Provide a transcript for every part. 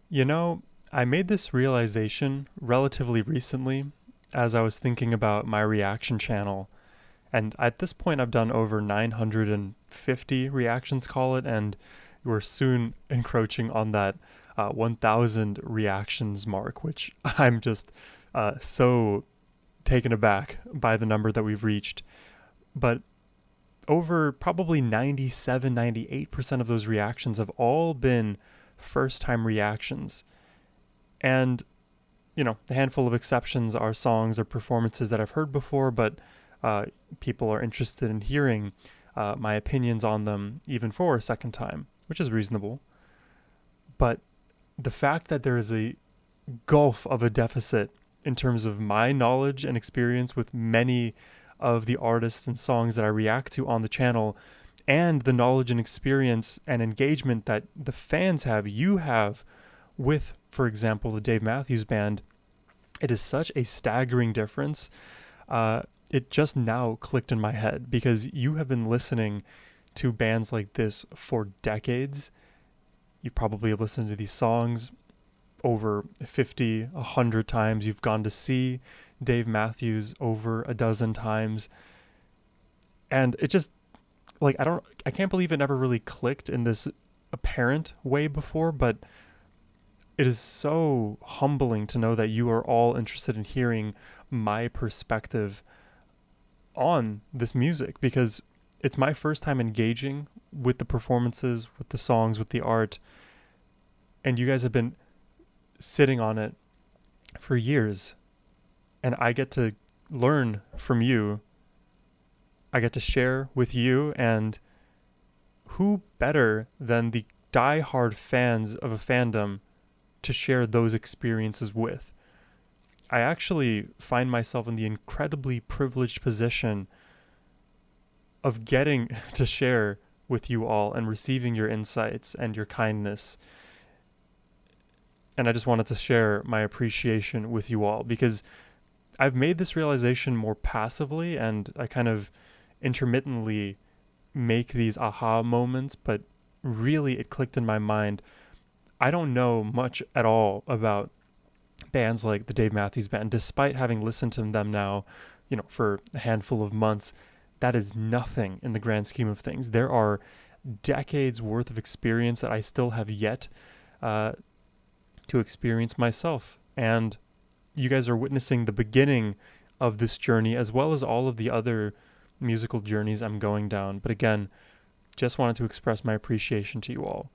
You know, I made this realization relatively recently as I was thinking about my reaction channel. And at this point, I've done over 950 reactions, call it, and we're soon encroaching on that 1,000 reactions mark, which I'm just so taken aback by the number that we've reached. But over probably 97, 98% of those reactions have all been first time reactions. And, a handful of exceptions are songs or performances that I've heard before, but uh, people are interested in hearing my opinions on them even for a second time, which is reasonable. But the fact that there is a gulf of a deficit in terms of my knowledge and experience with many of the artists and songs that I react to on the channel, and the knowledge and experience and engagement that the fans have, you have, with, for example, the Dave Matthews Band, it is such a staggering difference. It just now clicked in my head because you have been listening to bands like this for decades. You probably have listened to these songs over 50, 100 times. You've gone to see Dave Matthews over a dozen times. And it just, I can't believe it never really clicked in this apparent way before, but it is so humbling to know that you are all interested in hearing my perspective on this music, because it's my first time engaging with the performances, with the songs, with the art, and you guys have been sitting on it for years, and I get to learn from you. I get to share with you, and who better than the die-hard fans of a fandom to share those experiences with? I actually find myself in the incredibly privileged position of getting to share with you all and receiving your insights and your kindness. And I just wanted to share my appreciation with you all because I've made this realization more passively, and I kind of intermittently make these aha moments, but really it clicked in my mind. I don't know much at all about bands like the Dave Matthews Band, despite having listened to them now, for a handful of months. That is nothing in the grand scheme of things. There are decades worth of experience that I still have yet to experience myself. And you guys are witnessing the beginning of this journey, as well as all of the other musical journeys I'm going down. But again, just wanted to express my appreciation to you all.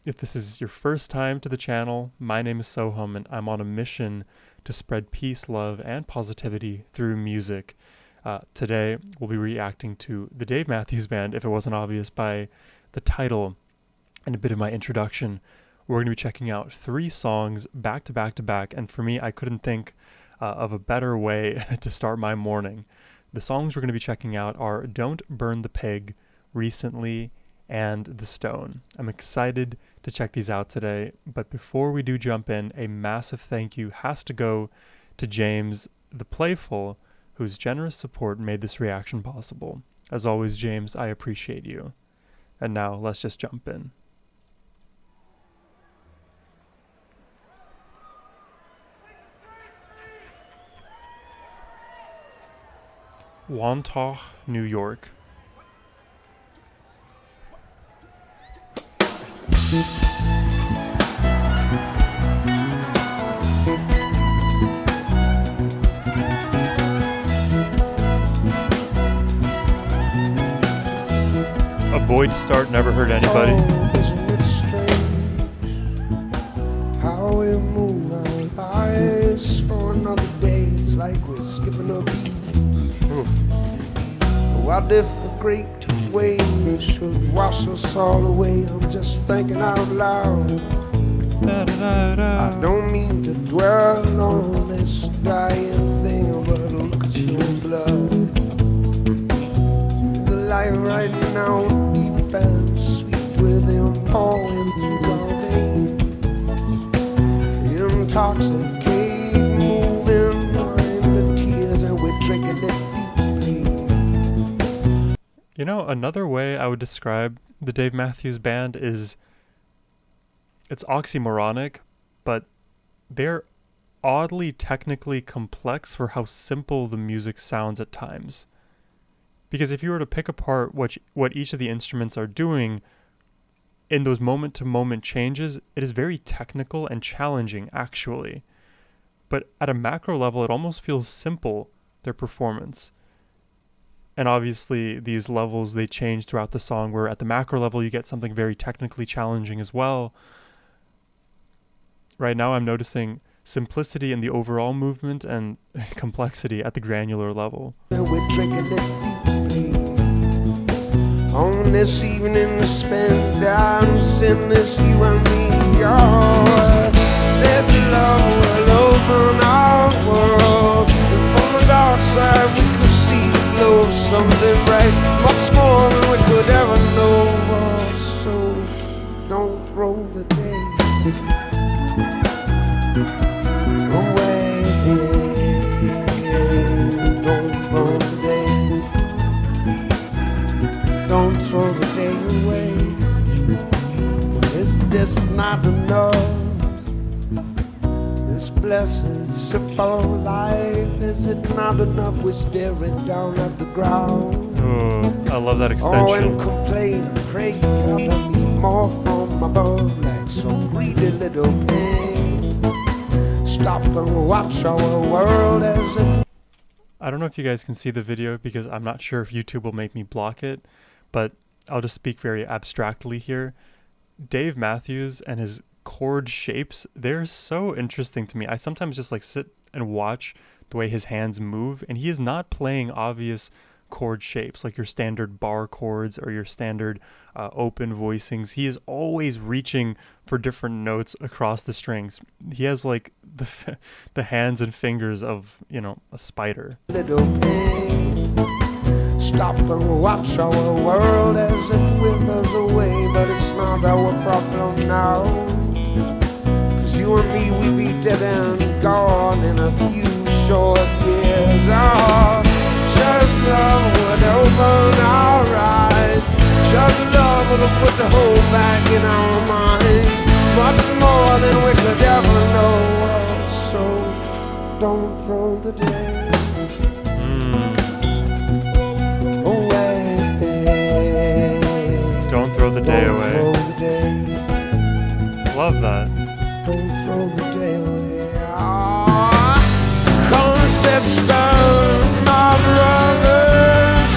If this is your first time to the channel, my name is Sohum, and I'm on a mission to spread peace, love, and positivity through music. Today, we'll be reacting to the Dave Matthews Band, if it wasn't obvious by the title and a bit of my introduction. We're going to be checking out 3 songs back to back to back, and for me, I couldn't think of a better way to start my morning. The songs we're going to be checking out are Don't Burn the Pig, Recently, and The Stone. I'm excited to check these out today, but before we do jump in, a massive thank you has to go to James the Playful, whose generous support made this reaction possible. As always, James, I appreciate you. And now, let's just jump in. Wantagh, New York. A boy to start, never hurt anybody. Oh, isn't it strange how we move our lives for another day? It's like we're skipping a beat. Ooh. What if a great wave should wash us all away? I'm just thinking out loud. I don't mean to dwell on this dying thing, but look at your blood. There's a light right now, deep and sweet, with him pouring through our veins. Intoxicating, moving mind the tears, and we're drinking it deeply. Another way I would describe the Dave Matthews Band is it's oxymoronic, but they're oddly technically complex for how simple the music sounds at times. Because if you were to pick apart what each of the instruments are doing in those moment to moment changes, it is very technical and challenging actually. But at a macro level, it almost feels simple, their performance. And obviously these levels, they change throughout the song, where at the macro level you get something very technically challenging as well. Right now I'm noticing simplicity in the overall movement and complexity at the granular level. We're drinking it deeply on this evening to spend down in this you and me. Oh, there's love all over our world, and from the dark side we could see the glow of something bright, much more than we could ever know. Oh, so don't throw the day away. Don't throw the day. Don't throw the day away. But is this not enough? This blessed sip of life, is it not enough? We're staring down at the ground. Oh, I love that extension. Oh, and complain and pray God I need more from above, like some greedy little pig. Stop and watch our world as it. I don't know if you guys can see the video because I'm not sure if YouTube will make me block it, but I'll just speak very abstractly here. Dave Matthews and his chord shapes, they're so interesting to me. I sometimes just like sit and watch the way his hands move, and he is not playing obvious chord shapes like your standard bar chords or your standard open voicings. He is always reaching for different notes across the strings. He has like the hands and fingers of, you know, a spider. Little pig. Stop and watch our world as it withers away, but it's not our problem now. 'Cause you and me, we be dead and gone in a few short years. Oh, just love would open our eyes. Just love would put the whole back in our minds, much more than we could ever know. So don't throw the day away. Don't throw the day Don't away. throw the day. Love that. Don't throw the day away. Ah, come sister, my brother,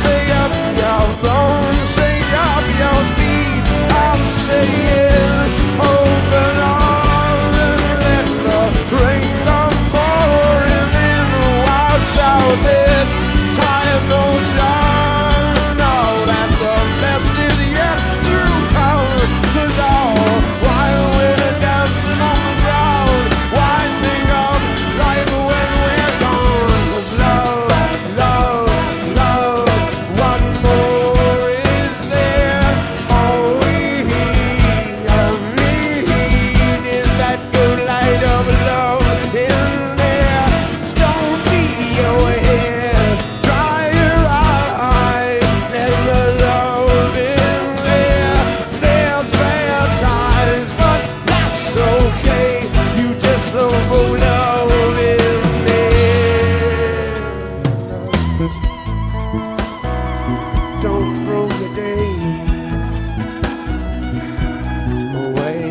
say up your bones, say up your feet. I'm saying, open arms and let the rain come pouring in. Watch out this time goes on. Know that the best is yet to come. 'Cause all while we're dancing on the ground, why think of life when we're gone? 'Cause love, love, love, what more is there? All we need is that good light of love in there. Don't be your head, dry your eyes, there's the love in there. There's bad times, but that's okay. You just don't go love in there. Don't throw the day away.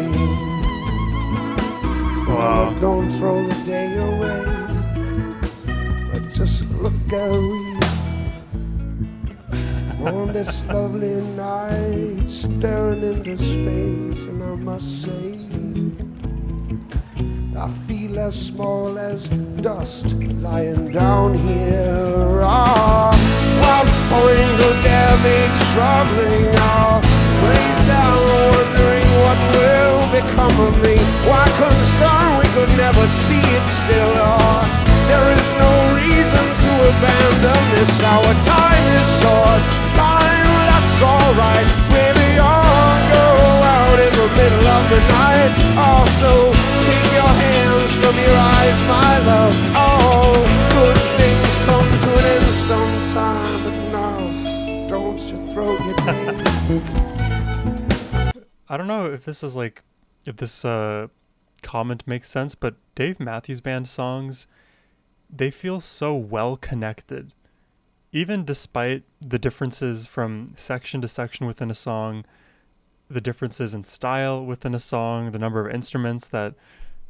Wow. Don't throw the day away. But just look at we on this lovely night, staring into space, and I must say, I feel as small as dust lying down here. Ah, what point could there be troubling? Ah, way down, wondering what will become of me. Why concern we could never see it still? Ah, there is no reason to abandon this. Our time is short, time that's alright. We're beyond, go out in the middle of the night. Also, take your hands from your eyes, my love. Oh, good things come to an end sometime, but now, don't you throw your day. I don't know if this is like if this comment makes sense, but Dave Matthews Band songs, they feel so well connected. Even despite the differences from section to section within a song, the differences in style within a song, the number of instruments that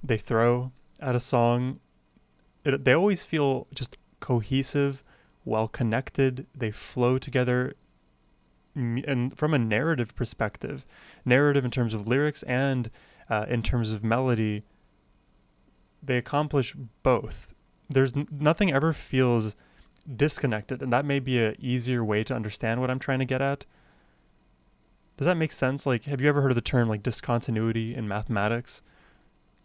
they throw at a song, they always feel just cohesive, well connected. They flow together, and from a narrative perspective, narrative in terms of lyrics and in terms of melody, they accomplish both. There's nothing ever feels disconnected, and that may be a easier way to understand what I'm trying to get at. Does that make sense? Like, have you ever heard of the term like discontinuity in mathematics?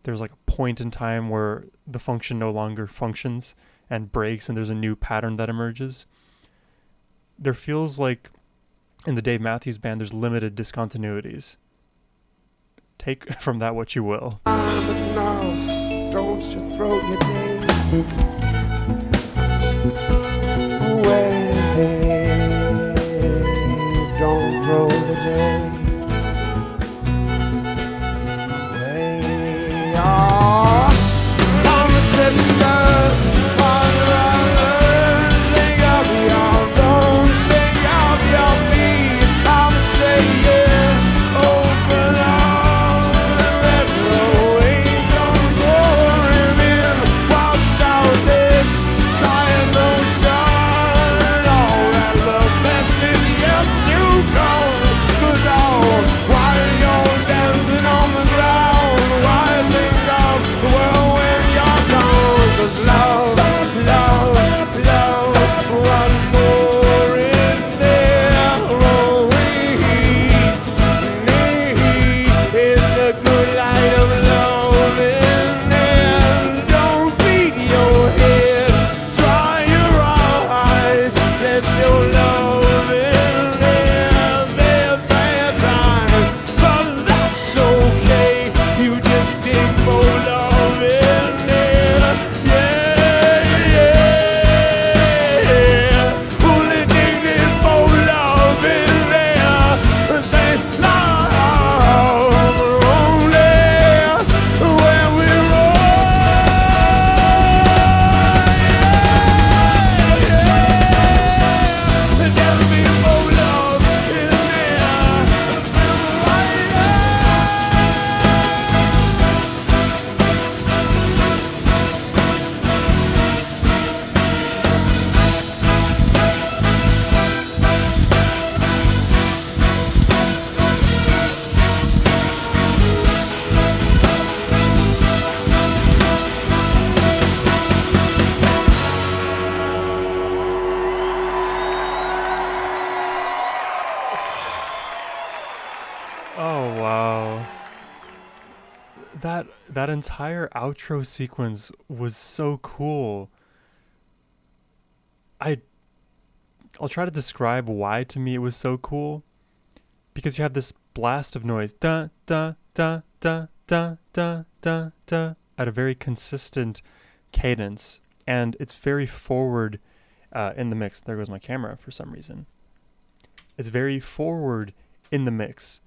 There's like a point in time where the function no longer functions and breaks, and there's a new pattern that emerges. There feels like in the Dave Matthews Band, there's limited discontinuities. Take from that what you will. But no, don't you throw your name away. Don't throw the day away. Oh, I'm a sister. Sing of your bones, sing of your feet. I'm saying, open up that way. Don't go in. What's out this? Trying no shine. All that the best is yet to come. 'Cause while you're dancing on the ground, why think of the world when you're gone? 'Cause love, what more is there? All we need is the good light of love in there. Don't beat your head, dry your eyes, let your love in there. There's bad times, but that's okay. You just dig for love in there. Only digging for love in there. Say love only when we're there'll be more love in there. Oh wow. That entire outro sequence was so cool. I'll try to describe why to me it was so cool. Because you have this blast of noise, da da da da da da da da, at a very consistent cadence, and it's very forward in the mix. There goes my camera for some reason. It's very forward in the mix,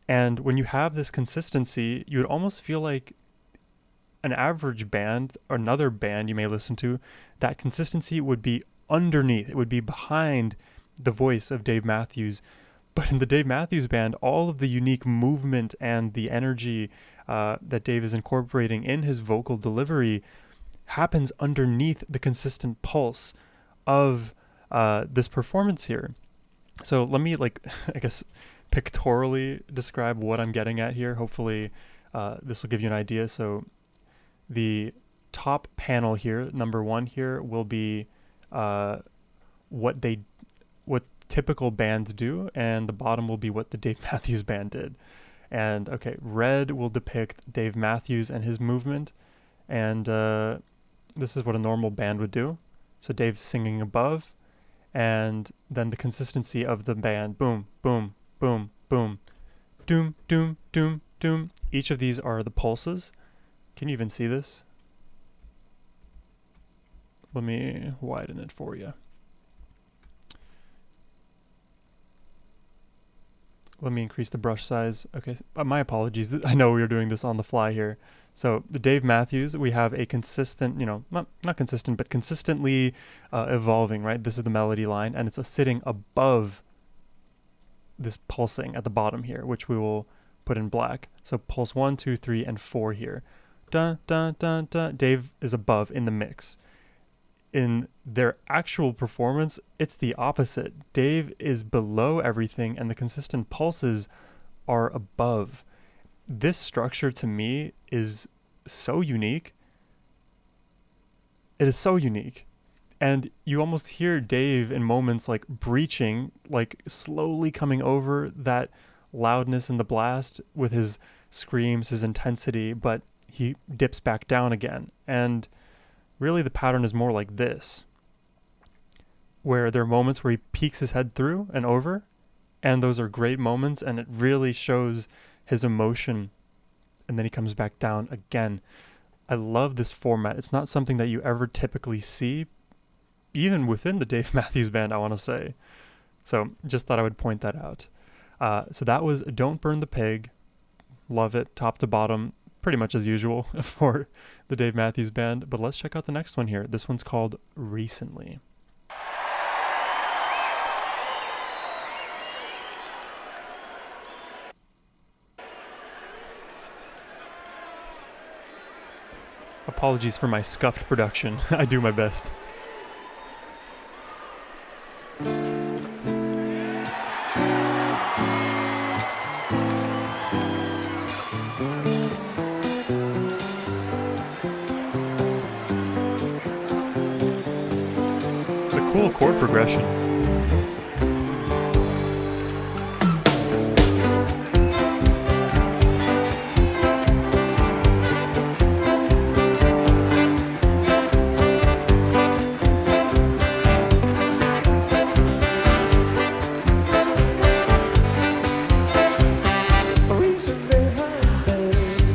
and when you have this consistency, you would almost feel like an average band or another band you may listen to, that consistency would be underneath. It would be behind the voice of Dave Matthews. But in the Dave Matthews Band, all of the unique movement and the energy that Dave is incorporating in his vocal delivery happens underneath the consistent pulse of this performance here. So let me, like, I guess, pictorially describe what I'm getting at here. Hopefully this will give you an idea. So the top panel here, number 1 here, will be what typical bands do, and the bottom will be what the Dave Matthews Band did. And okay, red will depict Dave Matthews and his movement, and this is what a normal band would do. So Dave singing above, and then the consistency of the band, boom, boom, boom, boom, doom, doom, doom, doom. Each of these are the pulses. Can you even see this? Let me widen it for you. Let me increase the brush size. Okay, my apologies. I know we were doing this on the fly here. So the Dave Matthews, we have a consistent, not consistent, but consistently evolving, right? This is the melody line, and it's sitting above this pulsing at the bottom here, which we will put in black. So pulse 1, 2, 3, and 4 here. Dun, dun, dun, dun. Dave is above in the mix. In their actual performance, it's the opposite. Dave is below everything, and the consistent pulses are above. This structure to me is so unique. It is so unique. And you almost hear Dave in moments like breaching, like slowly coming over that loudness in the blast with his screams, his intensity, but he dips back down again. And really the pattern is more like this, where there are moments where he peeks his head through and over, and those are great moments, and it really shows his emotion, and then he comes back down again. I love this format. It's not something that you ever typically see, even within the Dave Matthews Band, I want to say. So just thought I would point that out. So that was Don't Burn the Pig. Love it, top to bottom, pretty much as usual for the Dave Matthews Band. But let's check out the next one here. This one's called Recently. Apologies for my scuffed production. I do my best. It's a cool chord progression.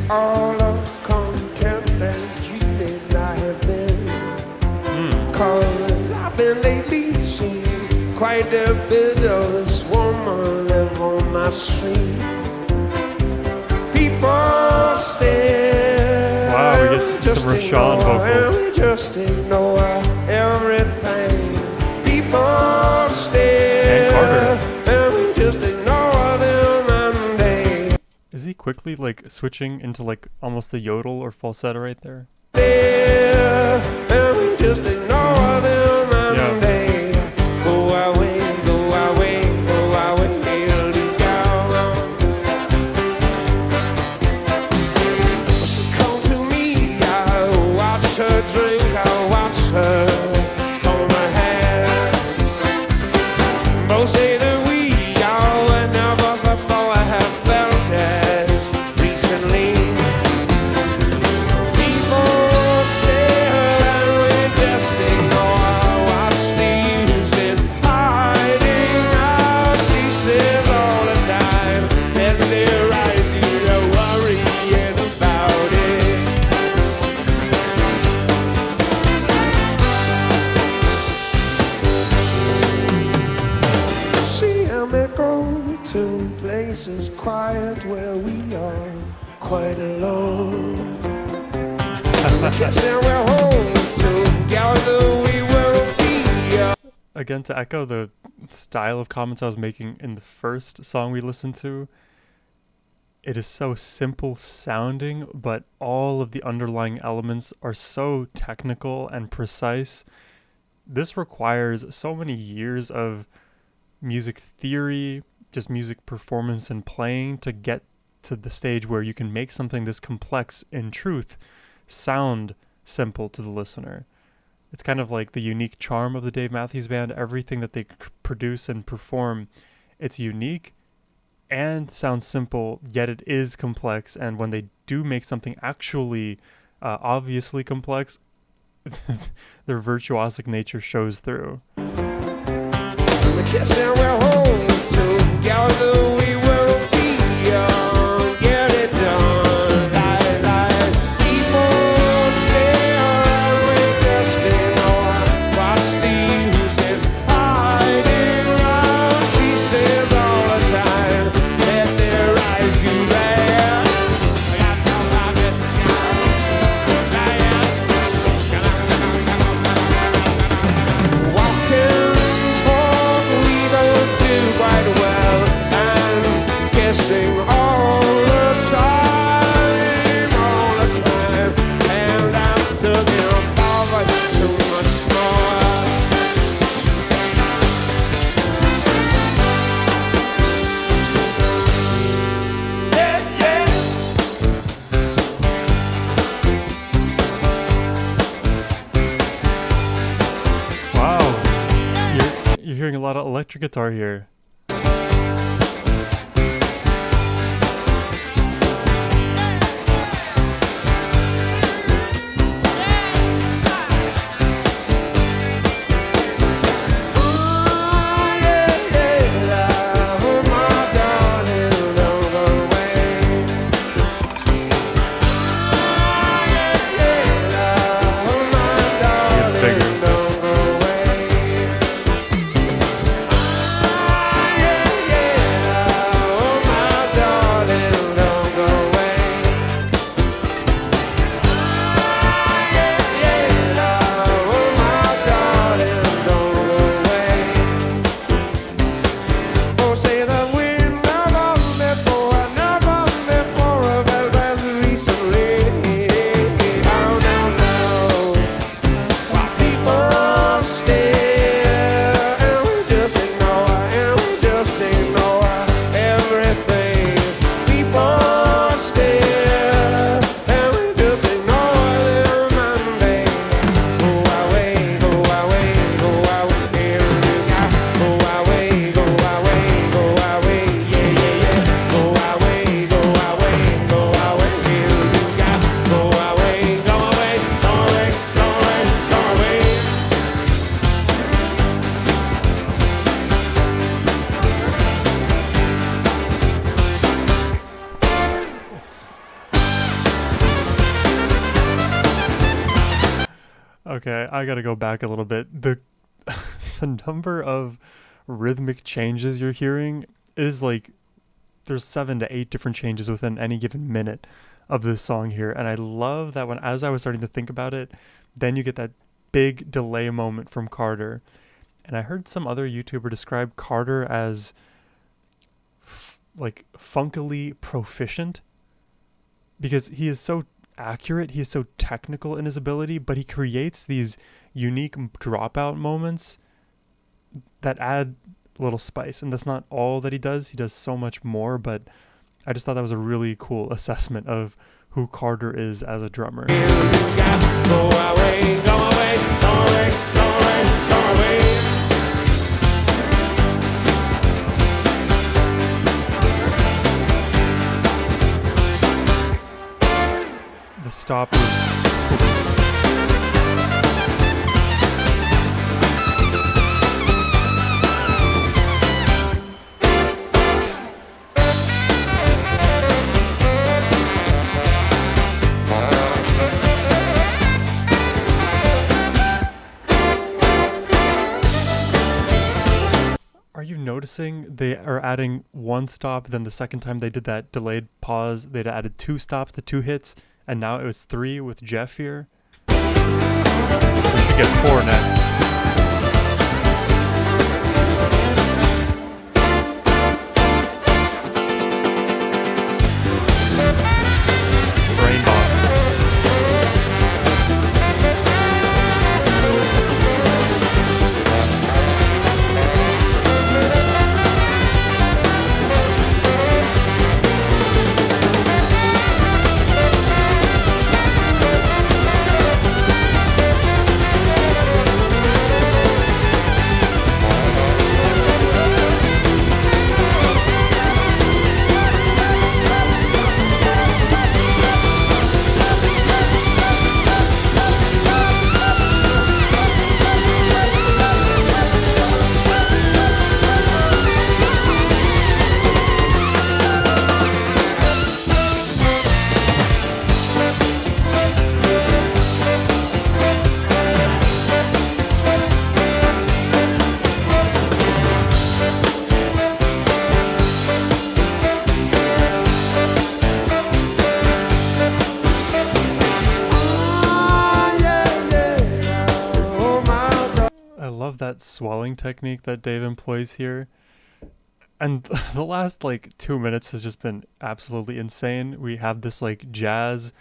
All of content and dreaming I have been. Cause I've been lately seeing quite a bit of this woman live on my street. People stare. Wow, we get just some Rashawn vocals. and just ignore everything. People stare. And Carter. And just ignore them and they Is he quickly like switching into like almost a yodel or falsetto right there? there and just ignore them and Yeah. they go away, go away, go away, they'll leave down. She come to me, I watch her drink, I watch her comb her hair. Both say that we are never before I have felt as recently. People stare and we just ignore. Watch these in hiding. She says all the time, and their eyes do the worrying about it. See how they go to places quiet where we are quite alone. Yes, and we're home together we will be. Again, to echo the style of comments I was making in the first song we listened to, it is so simple sounding, but all of the underlying elements are so technical and precise. This requires so many years of music theory, just music performance and playing to get to the stage where you can make something this complex in truth sound simple to the listener. It's kind of like the unique charm of the Dave Matthews Band. Everything that they produce and perform, it's unique and sounds simple, yet it is complex. And when they do make something actually obviously complex, their virtuosic nature shows through. Yes, and we're home together we will be. Get it done. Like people stare and we just ignore. Watch these in hiding. She says all the time, you're hearing a lot of electric guitar here. It's bigger. Okay, I gotta go back a little bit. The number of rhythmic changes you're hearing is like there's 7 to 8 different changes within any given minute of this song here, and I love that when as I was starting to think about it, then you get that big delay moment from Carter, and I heard some other YouTuber describe Carter as like funkily proficient because he is so accurate, he is so technical in his ability, but he creates these unique dropout moments that add a little spice. And that's not all that he does. He does so much more, but I just thought that was a really cool assessment of who Carter is as a drummer. The stop is Are you noticing they are adding one stop, then the second time they did that delayed pause, they'd added 2 stops to 2 hits, and now it was 3 with Jeff here. We should get 4 next. That swelling technique that Dave employs here, and the last like 2 minutes has just been absolutely insane. We have this like jazz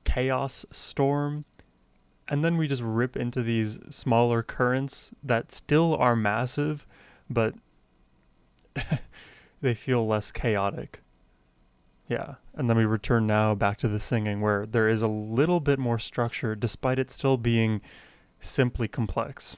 chaos storm, and then we just rip into these smaller currents that still are massive, but they feel less chaotic. Yeah, and then we return now back to the singing where there is a little bit more structure despite it still being simply complex.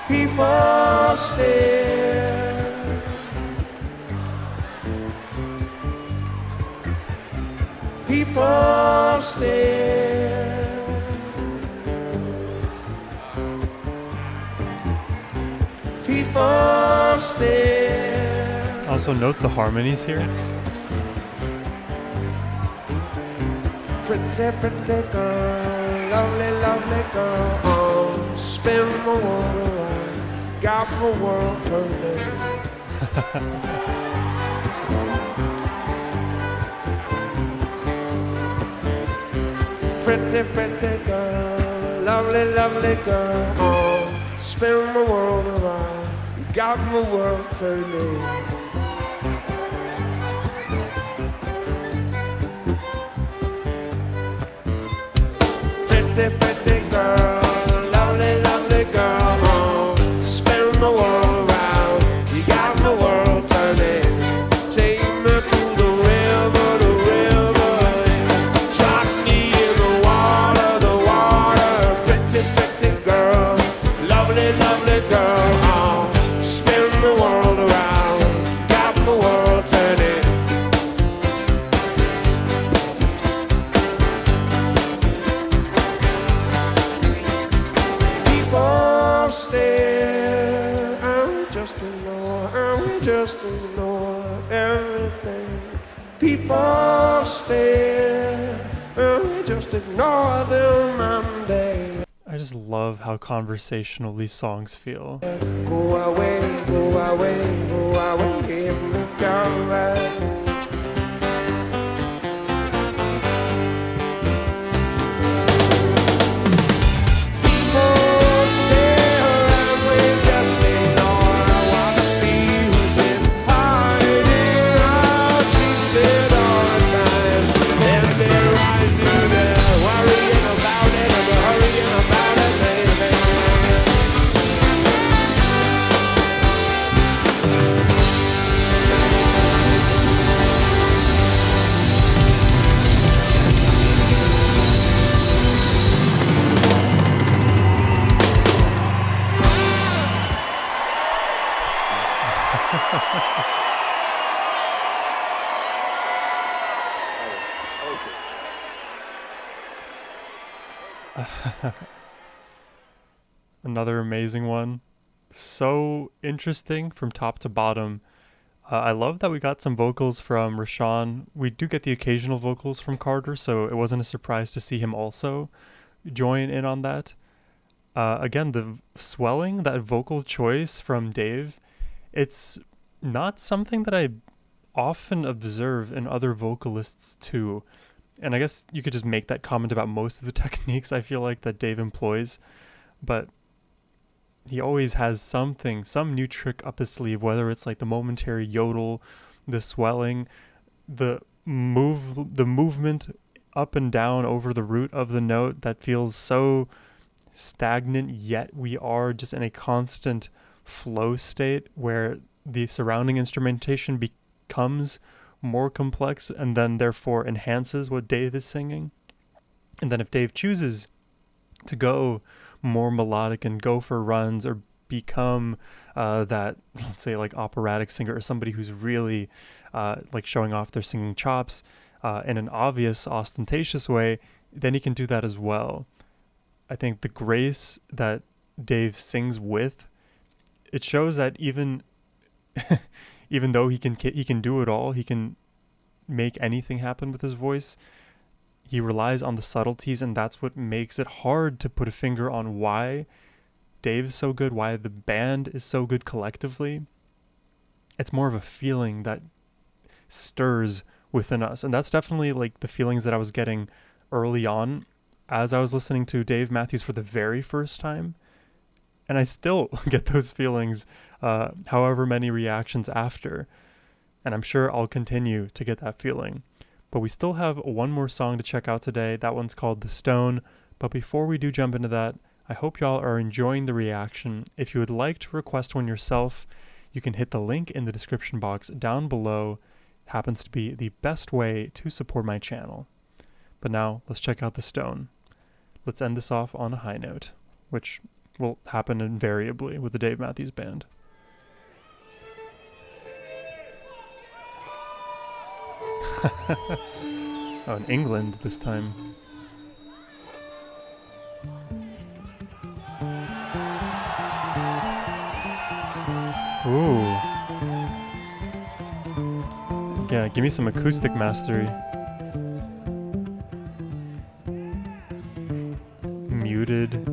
People stare. People stare. People stare. Also note the harmonies here. Pretty, pretty girl, lovely, lovely girl. Oh, spin my world around, got my world turning. Pretty, pretty girl, lovely, lovely girl. Oh, spin my world around, got my world turning. Pretty, pretty girl, lovely, lovely girl. Oh, spin my world around, you got my world turning. Take me to the river, drop me in the water. Pretty, pretty girl, lovely, lovely girl. Oh, spin the world around, got my world turning. People stare, I'm just ignore everything. People stare, I'm just ignore them and they I just love how conversational these songs feel. go away, go away, go away, and look alright. Another amazing one. So interesting from top to bottom. I love that we got some vocals from Rashawn. We do get the occasional vocals from Carter, so it wasn't a surprise to see him also join in on that. Again, the swelling, that vocal choice from Dave, it's not something that I often observe in other vocalists too. And I guess you could just make that comment about most of the techniques I feel like that Dave employs. But he always has something, some new trick up his sleeve, whether it's like the momentary yodel, the swelling, the movement up and down over the root of the note that feels so stagnant, yet we are just in a constant flow state where the surrounding instrumentation becomes more complex and then therefore enhances what Dave is singing. And then if Dave chooses to go more melodic and go for runs or become that, let's say, like operatic singer or somebody who's really like showing off their singing chops in an obvious, ostentatious way, then he can do that as well. I think the grace that Dave sings with, it shows that even even though he can do it all, he can make anything happen with his voice, he relies on the subtleties, and that's what makes it hard to put a finger on why Dave is so good, why the band is so good collectively. It's more of a feeling that stirs within us, and that's definitely like the feelings that I was getting early on as I was listening to Dave Matthews for the very first time. And I still get those feelings however many reactions after. And I'm sure I'll continue to get that feeling. But we still have one more song to check out today. That one's called The Stone. But before we do jump into that, I hope y'all are enjoying the reaction. If you would like to request one yourself, you can hit the link in the description box down below. It happens to be the best way to support my channel. But now, let's check out The Stone. Let's end this off on a high note. which will happen invariably with the Dave Matthews Band. Oh, in England this time. Ooh. Yeah, give me some acoustic mastery. Muted.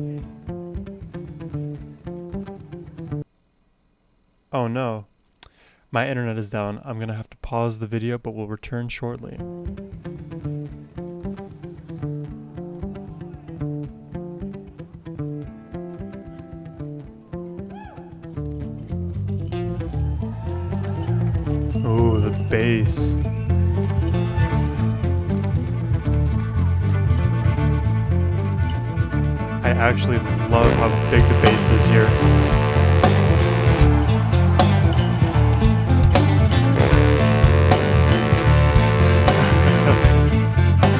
Oh no. My internet is down. I'm gonna have to pause the video, but we'll return shortly. Ooh, the bass. I actually love how big the bass is here.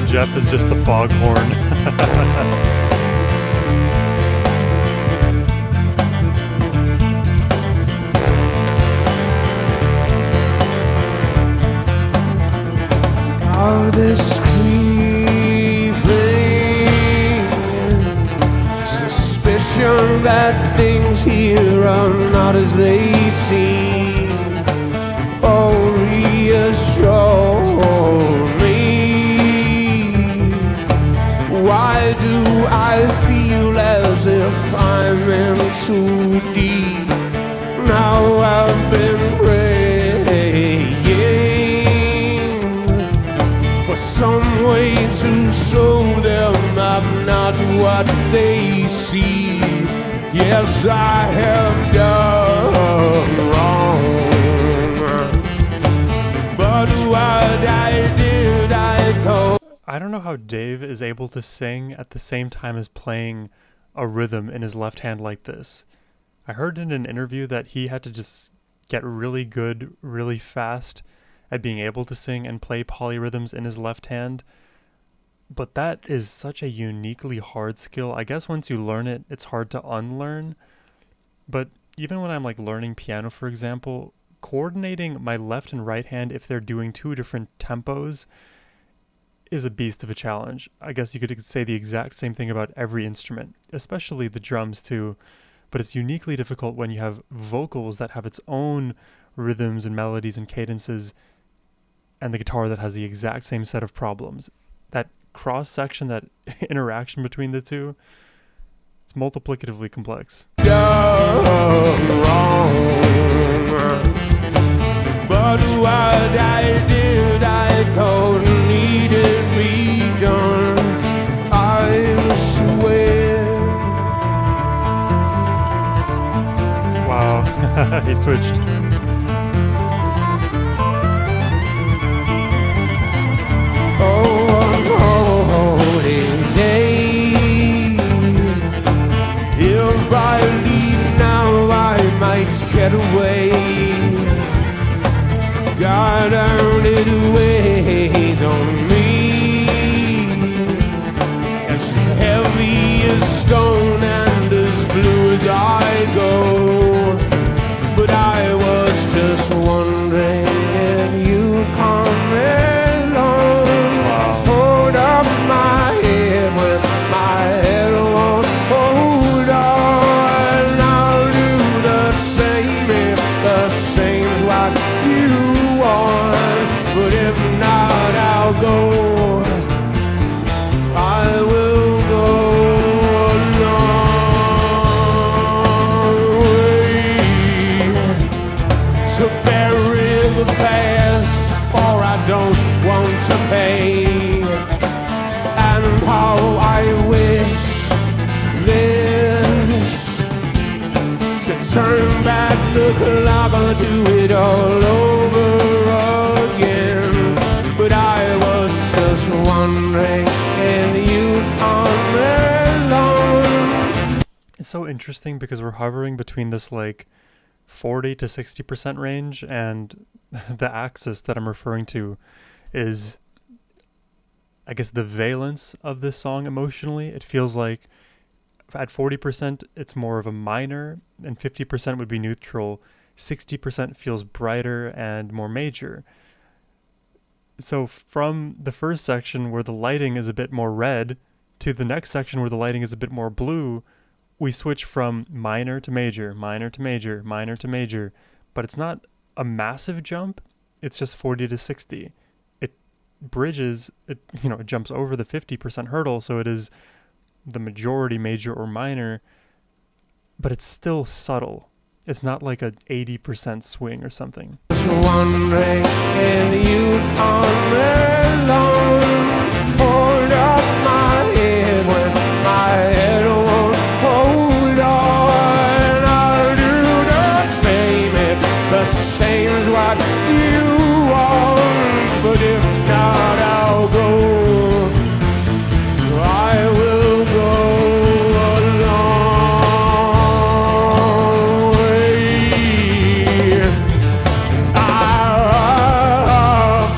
Jeff is just the foghorn. All this creeping suspicion that things here are not as they seem. Oh, reassure me. Why do I feel as if I'm in too deep? Now I've been praying for some way to show them I'm not what they see. Yes, I have done wrong, but what I did, I thought. I don't know how Dave is able to sing at the same time as playing a rhythm in his left hand like this. I heard in an interview that he had to just get really good, really fast at being able to sing and play polyrhythms in his left hand. But that is such a uniquely hard skill. I guess once you learn it, it's hard to unlearn. But even when I'm like learning piano, for example, coordinating my left and right hand if they're doing two different tempos is a beast of a challenge. I guess you could say the exact same thing about every instrument, especially the drums too. But it's uniquely difficult when you have vocals that have its own rhythms and melodies and cadences, and the guitar that has the exact same set of problems. That cross-section, that interaction between the two, it's multiplicatively complex. Done wrong, but what I did, I thought needed redone. I swear. Wow, he switched. If I leave now, I might get away. God only weighs on me, as heavy as stone and as blue as I go. But I was just wondering if you'd come along. Hold up my head when my head won't hold on. I'll do the same if the same's what you want. But if not, I'll go. I will go a long way to bury the past, for I don't want to pay. And how I wish this to turn back the clock or do it all over again. But I was just wondering if you'd come along. It's so interesting because we're hovering between this like 40 to 60% range, and the axis that I'm referring to is, I guess, the valence of this song emotionally. It feels like At 40%, it's more of a minor, and 50% would be neutral. 60% feels brighter and more major. So from the first section where the lighting is a bit more red to the next section where the lighting is a bit more blue, we switch from minor to major, minor to major, minor to major. But it's not a massive jump. It's just 40 to 60. It bridges, it jumps over the 50% hurdle, so it is the majority major or minor, but it's still subtle. It's not like a 80% swing or something. Just wondering if you come along, hold up my head when my head won't hold on. I'll do the same if the same's what you want, but if not, I'll go. I will go a long way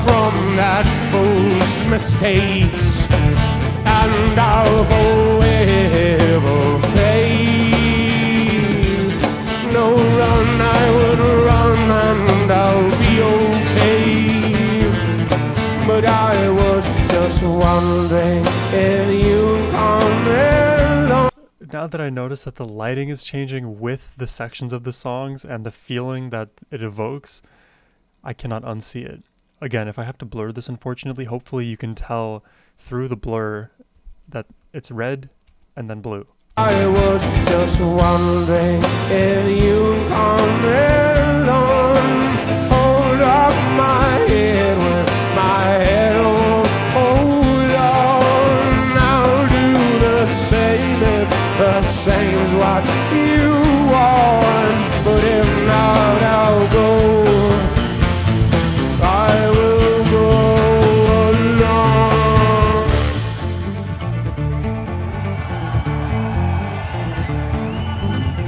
from that fool's mistakes, and I'll forever pay. No run, I would run, and I'll be okay. But I was just wondering if you come along. Now that I notice that the lighting is changing with the sections of the songs and the feeling that it evokes, I cannot unsee it. Again, if I have to blur this, unfortunately, hopefully you can tell through the blur that it's red and then blue. I was just wondering if you come along, hold up my head when my head won't hold on. I'll do the same if the same's what you want, but if not, I'll go. I will go along.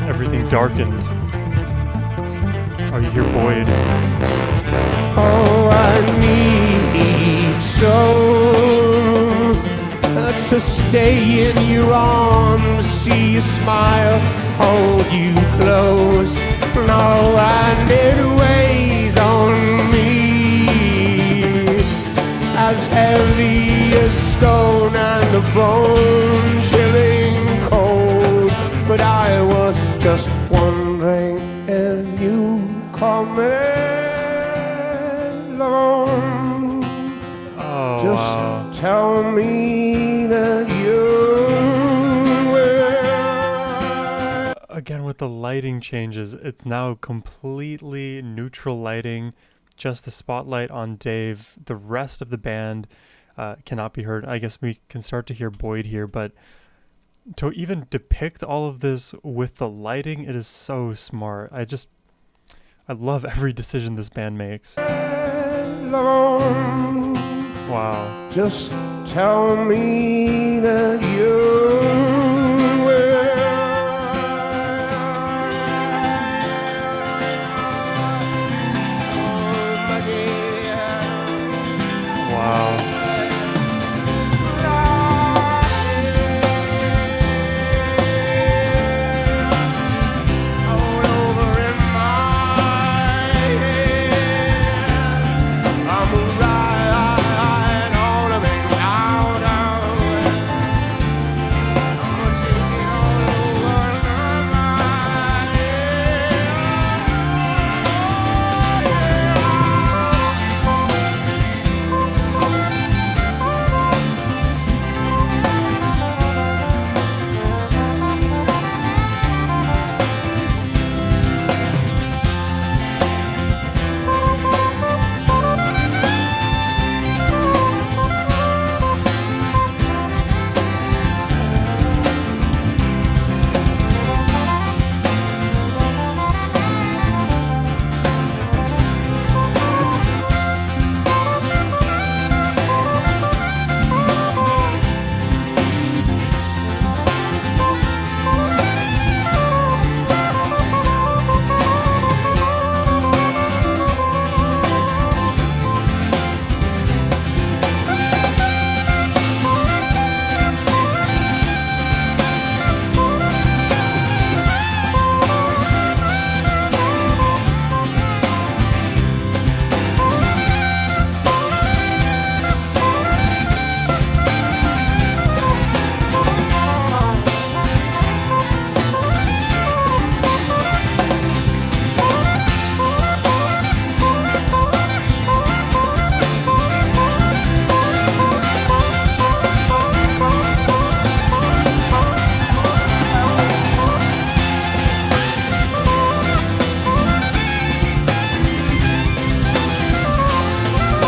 Everything darkened. Oh, you hear Boyd. Oh, I need so to stay in your arms, see you smile, hold you close. No, and it weighs on me as heavy as stone and a bone chilling cold. But I was just wondering if you come along. Oh, Just wow. tell me that you will. Again, with the lighting changes, it's now completely neutral lighting, just the spotlight on Dave. The rest of the band cannot be heard. I guess we can start to hear Boyd here, but to even depict all of this with the lighting, it is so smart. I love every decision this band makes. Alone. Wow. Just tell me that you will. Wow.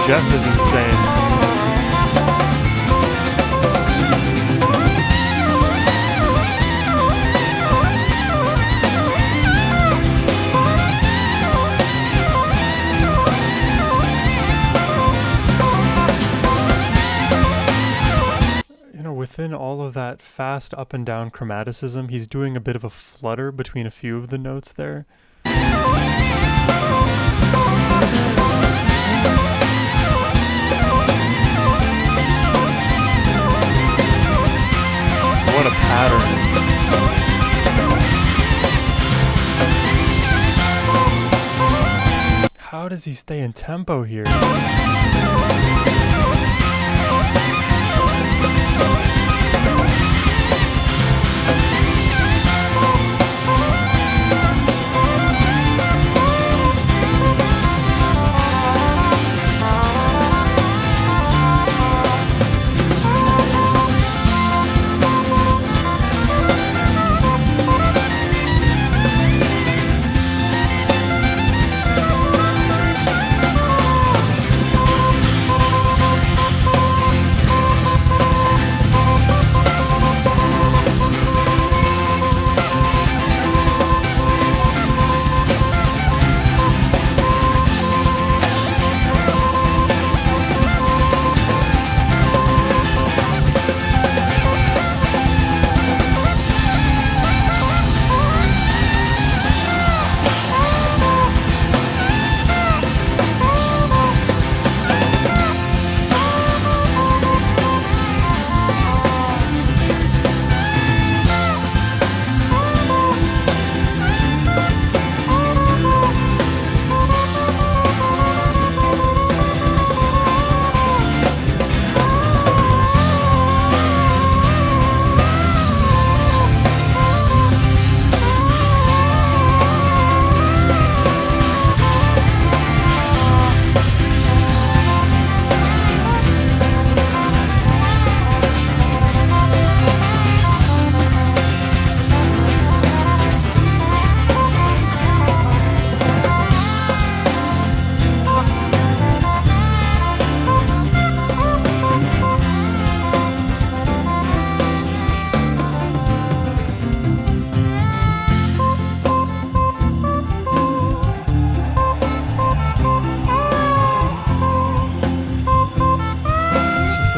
Jeff is insane. Within all of that fast up and down chromaticism, he's doing a bit of a flutter between a few of the notes there. What a pattern. How does he stay in tempo here?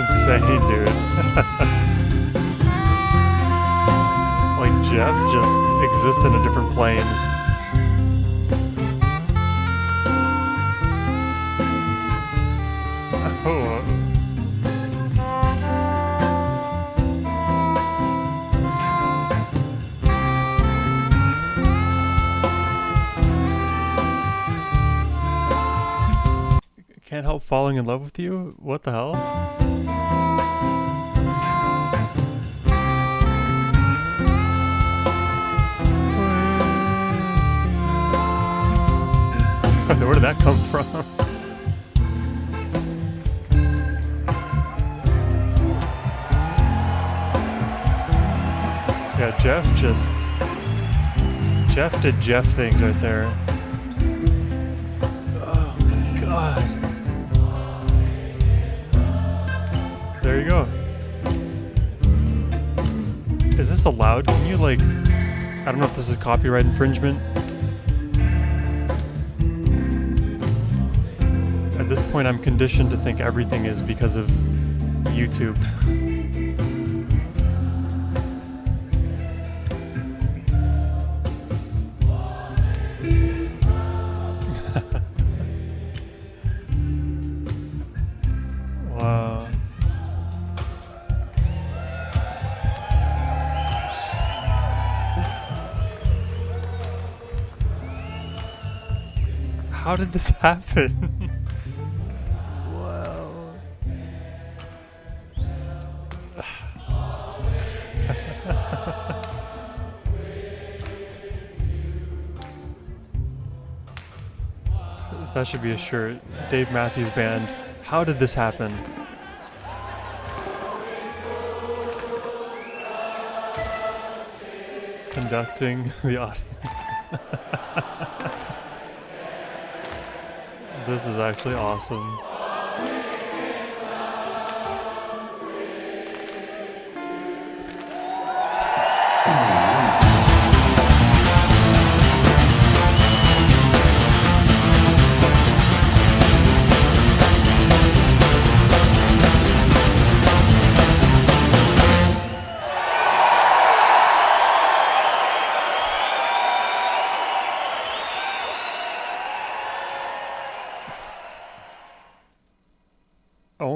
Insane, dude. Like Jeff just exists in a different plane. Oh. Can't help falling in love with you? What the hell? Where did that come from? Yeah, Jeff did Jeff things right there. Oh my god. There you go. Is this allowed? Can you I don't know if this is copyright infringement. At this point, I'm conditioned to think everything is because of YouTube. Wow. How did this happen? That should be a shirt. Dave Matthews Band. How did this happen? Conducting the audience. This is actually awesome.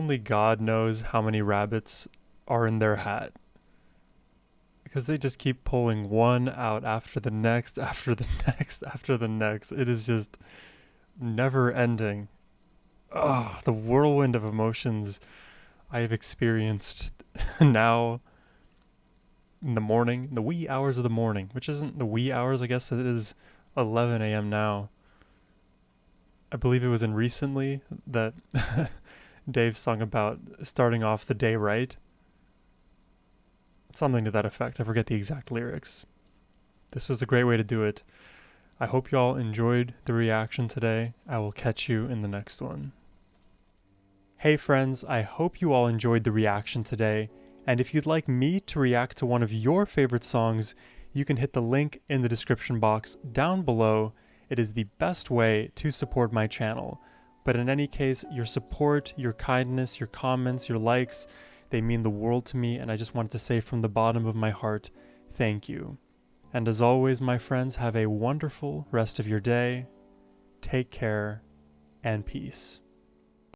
only God knows how many rabbits are in their hat. Because they just keep pulling one out after the next, after the next, after the next. It is just never ending. Oh, the whirlwind of emotions I have experienced now in the morning, in the wee hours of the morning, which isn't the wee hours, I guess it is 11 a.m. now. I believe it was in Recently that Dave sung about starting off the day right. Something to that effect. I forget the exact lyrics. This was a great way to do it. I hope you all enjoyed the reaction today. I will catch you in the next one. Hey friends, I hope you all enjoyed the reaction today. And if you'd like me to react to one of your favorite songs, you can hit the link in the description box down below. It is the best way to support my channel. But in any case, your support, your kindness, your comments, your likes, they mean the world to me, and I just wanted to say from the bottom of my heart, thank you. And as always, my friends, have a wonderful rest of your day. Take care, and peace.